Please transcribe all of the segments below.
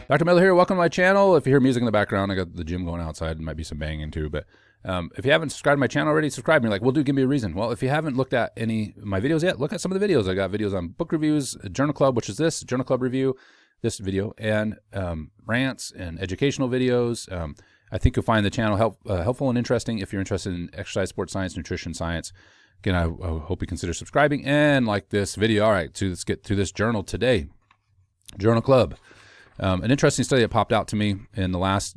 Dr. Miller here. Welcome to my channel. If you hear music in the background, I got the gym going outside. There might be some banging too. But if you haven't subscribed to my channel already, subscribe. And you're like, well, dude, give me a reason. Well, if you haven't looked at any of my videos yet, look at some of the videos. I got videos on book reviews, Journal Club, which is this Journal Club review, this video, and rants and educational videos. I think you'll find the channel helpful and interesting if you're interested in exercise, sports science, nutrition science. Again, I hope you consider subscribing and like this video. All right, so let's get through this journal today. Journal Club. An interesting study that popped out to me in the last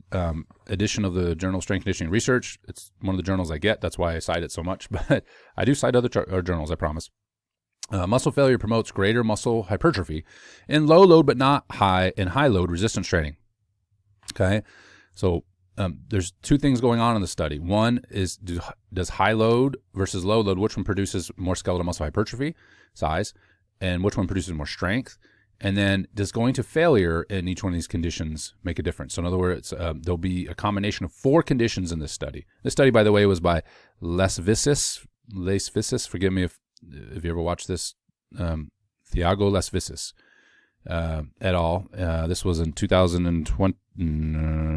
edition of the Journal of Strength Conditioning Research. It's one of the journals I get. That's why I cite it so much. But I do cite other journals, I promise. Muscle failure promotes greater muscle hypertrophy in low load but not high in high load resistance training. Okay, so there's two things going on in the study. One is does high load versus low load, which one produces more skeletal muscle hypertrophy size, and which one produces more strength? And then does going to failure in each one of these conditions make a difference? So in other words, there'll be a combination of 4 conditions in this study. This study, by the way, was by Lasevicius. Forgive me if you ever watched this. Thiago Lasevicius et al. This was in 2020,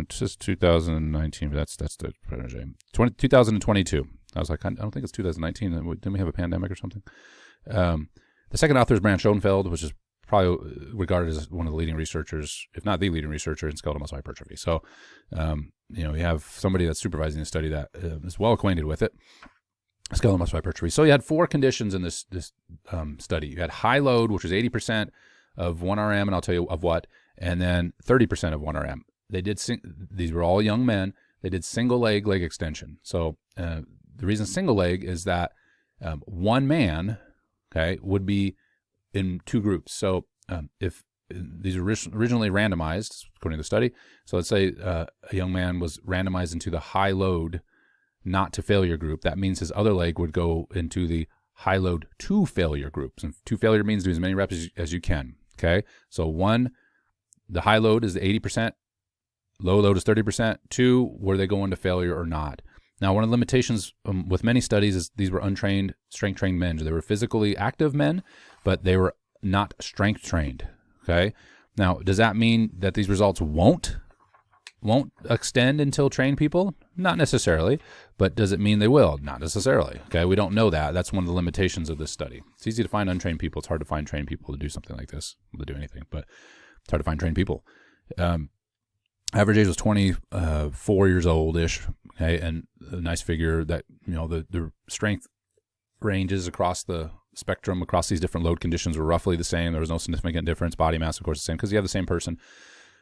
just 2019. But that's the 2022. I was like, I don't think it's 2019. Didn't we have a pandemic or something? The second author is Brand Schoenfeld, which is probably regarded as one of the leading researchers, if not the leading researcher in skeletal muscle hypertrophy. So, you have somebody that's supervising the study that is well acquainted with it, skeletal muscle hypertrophy. So you had 4 conditions in this study. You had high load, which was 80% of 1 RM, and I'll tell you of what, and then 30% of 1 RM. They did these were all young men. They did single leg extension. So the reason single leg is that one man, okay, would be in 2 groups. So if these are originally randomized, according to the study, so let's say a young man was randomized into the high load not to failure group, that means his other leg would go into the high load to failure groups. And to failure means do as many reps as you can. Okay, so the high load is the 80%, low load is 30%. 2, were they going to failure or not? Now, one of the limitations with many studies is these were untrained, strength-trained men. They were physically active men, but they were not strength-trained, okay? Now, does that mean that these results won't extend until trained people? Not necessarily, but does it mean they will? Not necessarily, okay? We don't know that. That's one of the limitations of this study. It's easy to find untrained people. It's hard to find trained people to do something like this, to do anything, but it's hard to find trained people. Average age was 24 years old-ish, okay, and a nice figure that, the strength ranges across the spectrum, across these different load conditions were roughly the same. There was no significant difference. Body mass, of course, the same, because you have the same person.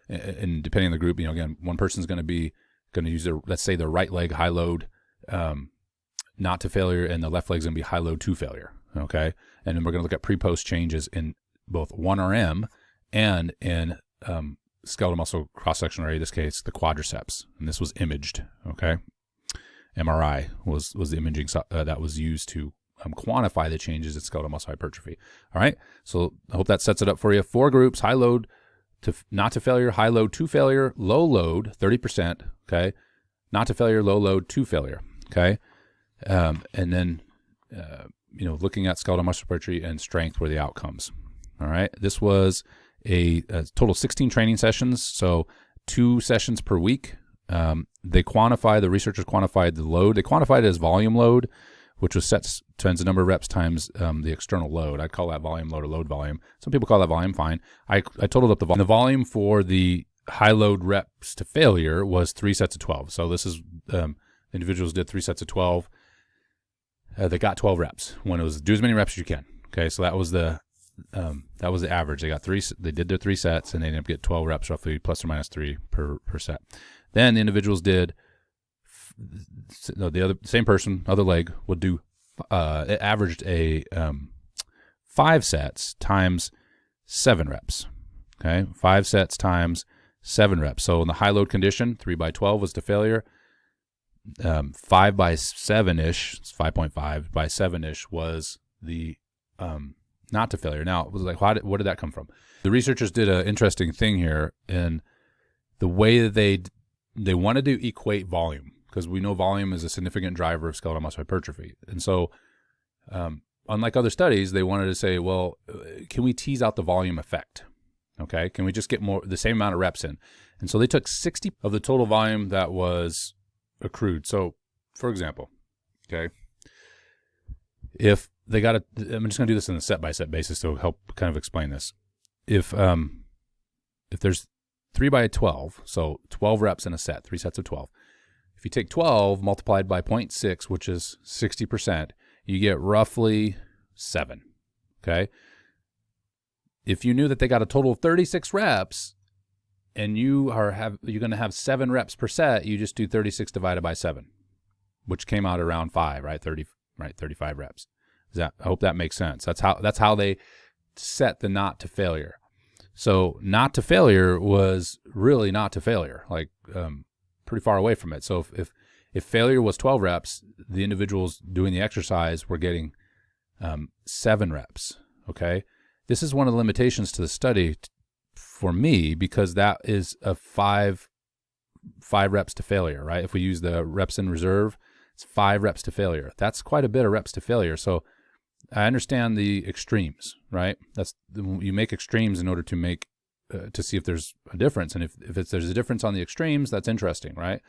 And depending on the group, again, one person's going to use let's say their right leg high load, not to failure, and the left leg's going to be high load to failure, okay? And then we're going to look at pre-post changes in both 1 RM and in skeletal muscle cross-section area, in this case, the quadriceps. And this was imaged, okay? MRI was the imaging that was used to quantify the changes in skeletal muscle hypertrophy. All right, so I hope that sets it up for you. 4 groups: high load to not to failure, high load to failure, low load 30%, okay, not to failure, low load to failure, okay, and then looking at skeletal muscle hypertrophy and strength were the outcomes. All right, this was a total 16 training sessions, so 2 sessions per week. The researchers quantified the load. They quantified it as volume load, which was set times the number of reps times the external load. I'd call that volume load or load volume. Some people call that volume, fine. I totaled up the volume. The volume for the high load reps to failure was 3 sets of 12. So this is, individuals did 3 sets of 12. They got 12 reps. When it was do as many reps as you can. Okay, so that was the average. They did their 3 sets, and they ended up getting 12 reps, roughly plus or minus 3 per set. Then the individuals did, same person, other leg, would do, it averaged a 5 sets times 7 reps. Okay, 5 sets times 7 reps. So in the high load condition, 3 by 12 was to failure. 5 by 7-ish, 5.5 by 7-ish was the not to failure. Now, it was like, what did that come from? The researchers did an interesting thing here in the way that they wanted to equate volume, because we know volume is a significant driver of skeletal muscle hypertrophy. And so unlike other studies, they wanted to say, well, can we tease out the volume effect? Okay, can we just get the same amount of reps in? And so they took 60 of the total volume that was accrued. So, for example, okay, if they got I'm just going to do this on a set-by-set basis to help kind of explain this. If there's 3 by 12, so 12 reps in a set, 3 sets of 12. If you take 12 multiplied by 0.6, which is 60%, you get roughly 7, okay? If you knew that they got a total of 36 reps and you're going to have 7 reps per set, you just do 36 divided by 7, which came out around 5, right? 35 reps. I hope that makes sense. That's how they set the not to failure. So not to failure was really not to failure, like pretty far away from it. So if failure was 12 reps, the individuals doing the exercise were getting 7 reps, okay? This is one of the limitations to the study for me, because that is a 5 reps to failure, right? If we use the reps in reserve, it's 5 reps to failure. That's quite a bit of reps to failure. So I understand the extremes, right? You make extremes in order to make to see if there's a difference, and if there's a difference on the extremes, that's interesting, right?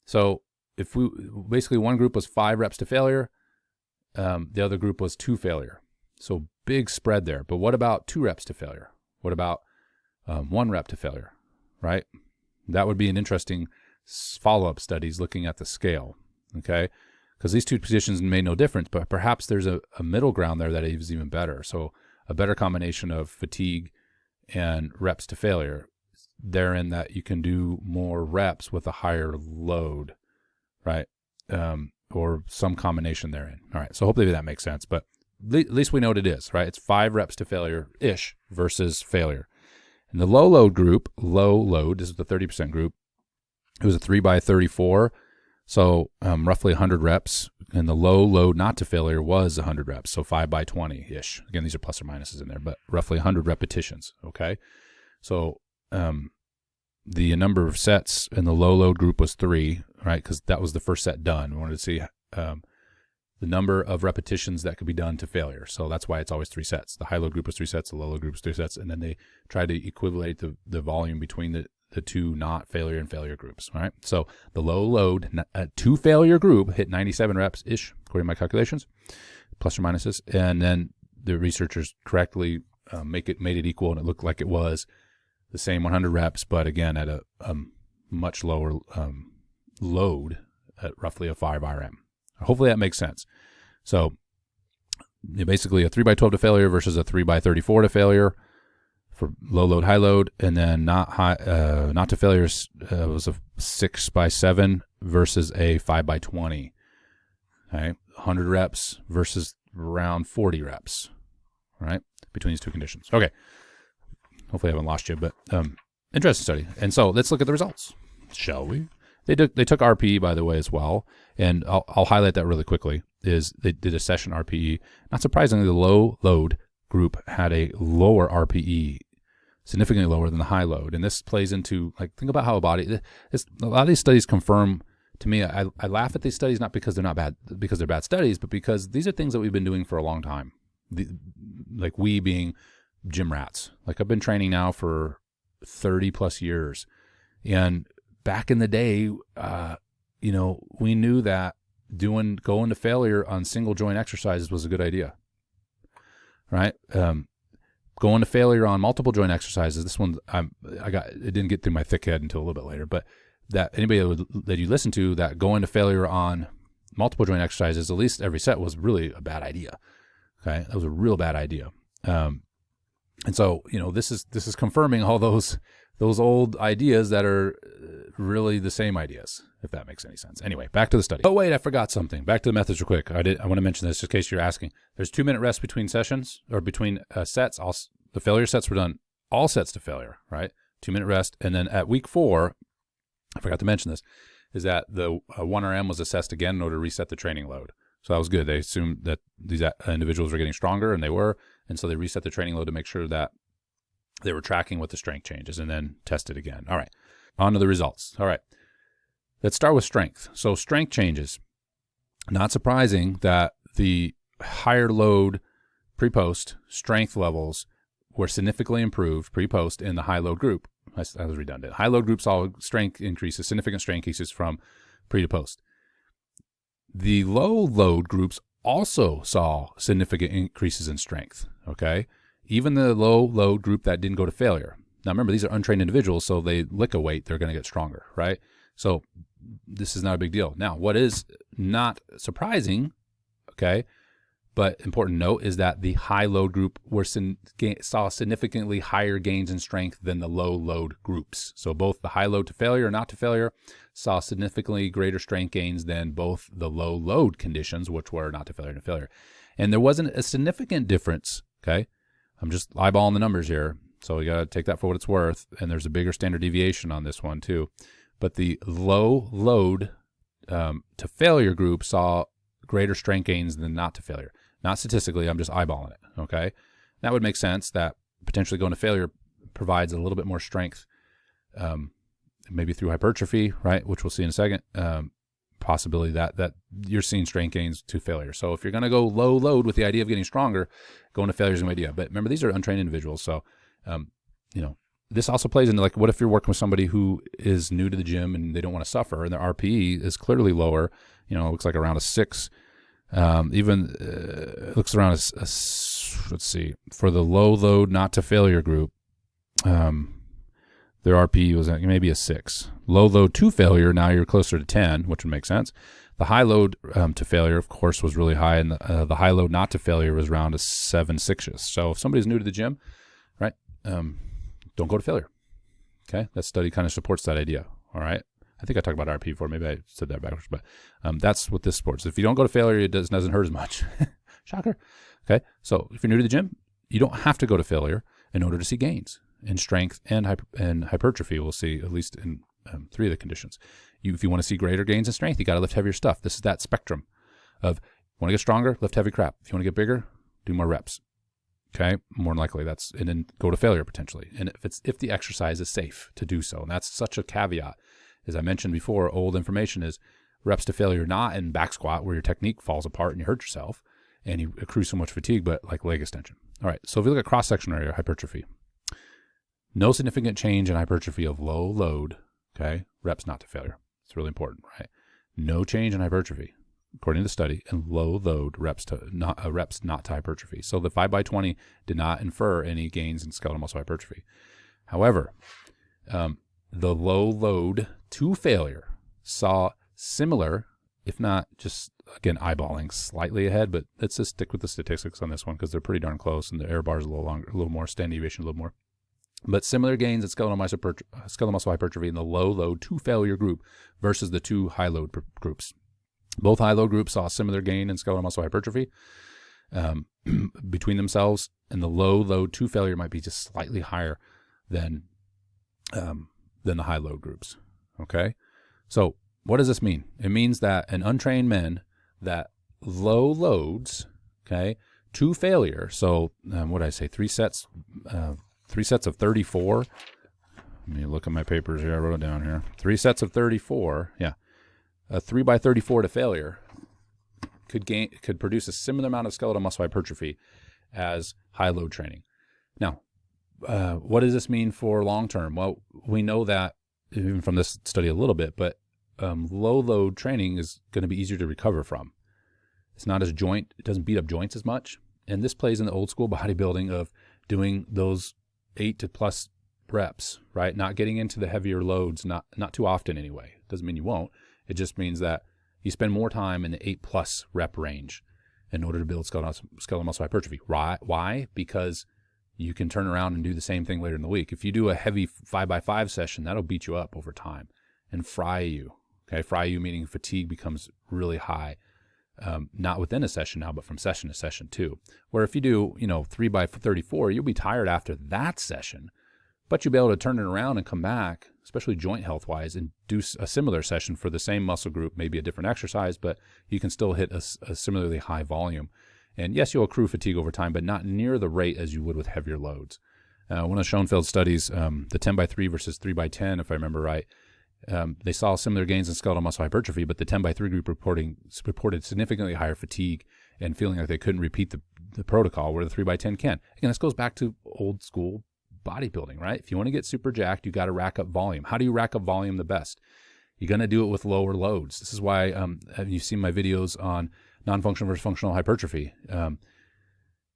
So if basically one group was 5 reps to failure, the other group was 2 failure. So big spread there. But what about 2 reps to failure? What about 1 rep to failure, right? That would be an interesting follow-up studies looking at the scale, okay? Because these two positions made no difference, but perhaps there's a middle ground there that is even better. So a better combination of fatigue and reps to failure, therein that you can do more reps with a higher load, right? Or some combination therein. All right, so hopefully that makes sense, but at least we know what it is, right? It's 5 reps to failure-ish versus failure. In the low load, this is the 30% group, it was a 3 by 34, so roughly 100 reps, and the low load not to failure was 100 reps, so 5 by 20-ish. Again, these are plus or minuses in there, but roughly 100 repetitions, okay? So the number of sets in the low load group was 3, right, because that was the first set done. We wanted to see the number of repetitions that could be done to failure, so that's why it's always 3 sets. The high load group was 3 sets, the low load group was 3 sets, and then they tried to equivalate the volume between the two not failure and failure groups, right? So the low load 2 failure group hit 97 reps-ish, according to my calculations, plus or minuses, and then the researchers correctly made it equal, and it looked like it was the same 100 reps, but again at a much lower load at roughly a 5 RM. Hopefully that makes sense. So basically a 3 by 12 to failure versus a 3 by 34 to failure for low load, high load, and then not to failure was a 6 by 7 versus a 5 by 20. Okay, 100 reps versus around 40 reps, right, between these two conditions. Okay, hopefully I haven't lost you, but interesting study. And so let's look at the results, shall we? They took RPE, by the way, as well, and I'll highlight that really quickly. Is they did a session RPE. Not surprisingly, the low load group had a lower RPE, significantly lower than the high load, and this plays into, like, think about how a lot of these studies confirm to me. I laugh at these studies not because they're not bad, because they're bad studies, but because these are things that we've been doing for a long time. Like we being gym rats. Like I've been training now for 30 plus years, and back in the day, we knew that going to failure on single joint exercises was a good idea, right? Going to failure on multiple joint exercises. This one, it didn't get through my thick head until a little bit later, but that anybody that you listen to that going to failure on multiple joint exercises, at least every set, was really a bad idea. Okay, that was a real bad idea. And so, this is confirming all those old ideas that are really the same ideas, if that makes any sense. Anyway, back to the study. Oh, wait, I forgot something. Back to the methods real quick. I want to mention this just in case you're asking. There's 2-minute rest between sessions, or between sets. The failure sets were done, all sets to failure, right? 2-minute rest. And then at week 4, I forgot to mention this, is that the 1 RM was assessed again in order to reset the training load. So that was good. They assumed that these individuals were getting stronger, and they were. And so they reset the training load to make sure that they were tracking with the strength changes, and then tested again. All right, on to the results. All right, let's start with strength. So strength changes. Not surprising that the higher load pre-post strength levels were significantly improved pre-post in the high load group. That was redundant. High load group saw strength increases, significant strength increases from pre to post. The low load groups also saw significant increases in strength, okay? Even the low load group that didn't go to failure. Now remember, these are untrained individuals, so they lick a weight, they're going to get stronger, right? So this is not a big deal. Now, what is not surprising, okay, but important to note is that the high load group saw significantly higher gains in strength than the low load groups. So both the high load to failure and not to failure saw significantly greater strength gains than both the low load conditions, which were not to failure and to failure. And there wasn't a significant difference, okay? I'm just eyeballing the numbers here, so we got to take that for what it's worth. And there's a bigger standard deviation on this one too. But the low load to failure group saw greater strength gains than not to failure. Not statistically, I'm just eyeballing it, okay? That would make sense that potentially going to failure provides a little bit more strength, maybe through hypertrophy, right, which we'll see in a second, possibility that you're seeing strength gains to failure. So if you're going to go low load with the idea of getting stronger, going to failure is an idea. But remember, these are untrained individuals, so, this also plays into, like, what if you're working with somebody who is new to the gym and they don't want to suffer, and their RPE is clearly lower, it looks like around a 6, it looks around let's see, for the low load not to failure group, their RPE was maybe a 6. Low load to failure, now you're closer to 10, which would make sense. The high load to failure, of course, was really high, and the high load not to failure was around a 7, 6-ish. So if somebody's new to the gym, right, don't go to failure. Okay, that study kind of supports that idea. All right, I think I talked about RP before. Maybe I said that backwards, but that's what this supports. If you don't go to failure, it doesn't hurt as much. Shocker. Okay, so if you're new to the gym, you don't have to go to failure in order to see gains in strength and hypertrophy. We'll see at least in 3 of the conditions. If you want to see greater gains in strength, you got to lift heavier stuff. This is that spectrum of, want to get stronger, lift heavy crap. If you want to get bigger, do more reps. Okay, more than likely and then go to failure potentially. And if the exercise is safe to do so, and that's such a caveat. As I mentioned before, old information is reps to failure, not in back squat where your technique falls apart and you hurt yourself and you accrue so much fatigue, but like leg extension. All right, so if you look at cross-section area hypertrophy, no significant change in hypertrophy of low load, okay, reps not to failure. It's really important, right? No change in hypertrophy, according to the study, and low load reps not to hypertrophy. So the 5x20 did not infer any gains in skeletal muscle hypertrophy. However, the low load to failure saw similar, if not just, again, eyeballing slightly ahead, but let's just stick with the statistics on this one because they're pretty darn close and the error bar is a little longer, a little more, standard deviation a little more. But similar gains in skeletal muscle hypertrophy in the low load to failure group versus the 2 high load groups. Both high load groups saw similar gain in skeletal muscle hypertrophy between themselves, and the low load to failure might be just slightly higher than the high load groups. Okay, so what does this mean? It means that an untrained men that low loads, okay, to failure. So what did I say? 3 sets. 3 sets of 34. Let me look at my papers here. I wrote it down here. 3 sets of 34. Yeah. A 3x34 to failure could produce a similar amount of skeletal muscle hypertrophy as high load training. Now, what does this mean for long term? Well, we know that even from this study a little bit, but low load training is going to be easier to recover from. It's not as it doesn't beat up joints as much. And this plays in the old school bodybuilding of doing those 8 to plus reps, right? Not getting into the heavier loads, not too often anyway. Doesn't mean you won't. It just means that you spend more time in the 8+ rep range in order to build skeletal muscle hypertrophy. Why? Because you can turn around and do the same thing later in the week. If you do a heavy 5x5 session, that'll beat you up over time and fry you. Okay, fry you meaning fatigue becomes really high, not within a session now, but from session to session too. Where if you do, 3x34, you'll be tired after that session, but you'll be able to turn it around and come back, especially joint health wise, and do a similar session for the same muscle group, maybe a different exercise, but you can still hit a similarly high volume. And yes, you'll accrue fatigue over time, but not near the rate as you would with heavier loads. One of Schoenfeld's studies, the 10x3 versus 3x10, if I remember right, they saw similar gains in skeletal muscle hypertrophy, but the 10x3 group reported significantly higher fatigue and feeling like they couldn't repeat the protocol where the 3x10 can. Again, this goes back to old school bodybuilding, right? If you want to get super jacked, you got to rack up volume. How do you rack up volume the best? You're going to do it with lower loads. This is why you've seen my videos on non-functional versus functional hypertrophy.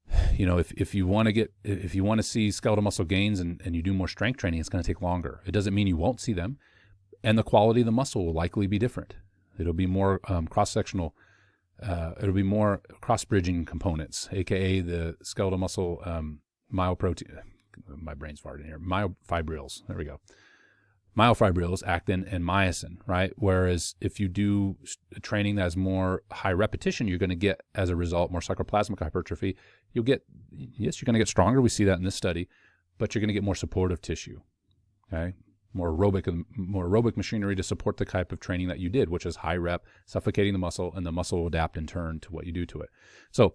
If you want to see skeletal muscle gains and you do more strength training, it's going to take longer. It doesn't mean you won't see them, and the quality of the muscle will likely be different. It'll be more cross-sectional. It'll be more cross-bridging components, aka the skeletal muscle myoprotein. My brain's farting here. Myofibrils. There we go. Myofibrils, actin, and myosin, right? Whereas if you do training that has more high repetition, you're going to get, as a result, more sarcoplasmic hypertrophy. You're going to get stronger. We see that in this study, but you're going to get more supportive tissue, okay? More aerobic machinery to support the type of training that you did, which is high rep, suffocating the muscle, and the muscle will adapt in turn to what you do to it. So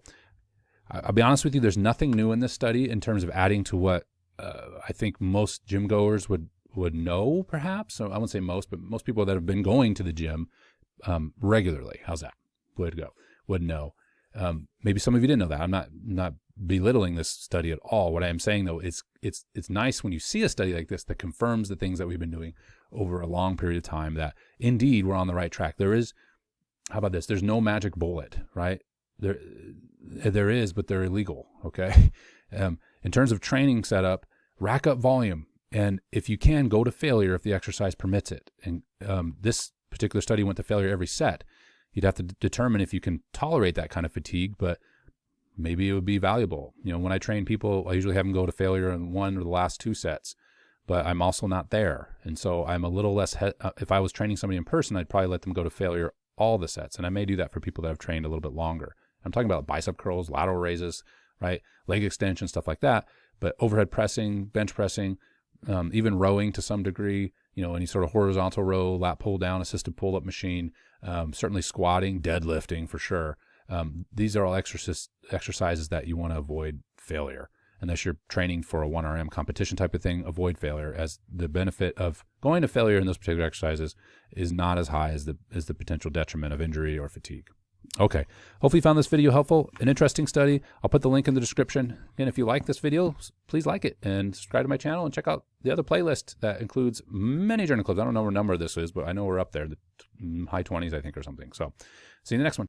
I'll be honest with you, there's nothing new in this study in terms of adding to what I think most gym goers would know, perhaps. So I wouldn't say most, but most people that have been going to the gym regularly, how's that? Would know. Maybe some of you didn't know that. I'm not belittling this study at all. What I am saying, though, it's nice when you see a study like this that confirms the things that we've been doing over a long period of time, that indeed we're on the right track. How about this? There's no magic bullet, right? There is, but they're illegal, okay? In terms of training setup, rack up volume. And if you can, go to failure if the exercise permits it. And this particular study went to failure every set. You'd have to determine if you can tolerate that kind of fatigue, but maybe it would be valuable. When I train people, I usually have them go to failure in one or the last two sets, but I'm also not there. And so I'm a little less, if I was training somebody in person, I'd probably let them go to failure all the sets. And I may do that for people that have trained a little bit longer. I'm talking about bicep curls, lateral raises, right? Leg extension, stuff like that. But overhead pressing, bench pressing, even rowing to some degree, any sort of horizontal row, lat pull down, assisted pull up machine, certainly squatting, deadlifting for sure. These are all exercises that you want to avoid failure. Unless you're training for a 1RM competition type of thing, avoid failure, as the benefit of going to failure in those particular exercises is not as high as the potential detriment of injury or fatigue. Okay, hopefully you found this video helpful, an interesting study. I'll put the link in the description. And if you like this video, please like it and subscribe to my channel and check out the other playlist that includes many journal clubs. I don't know what number this is, but I know we're up there, the high 20s, I think, or something. So see you in the next one.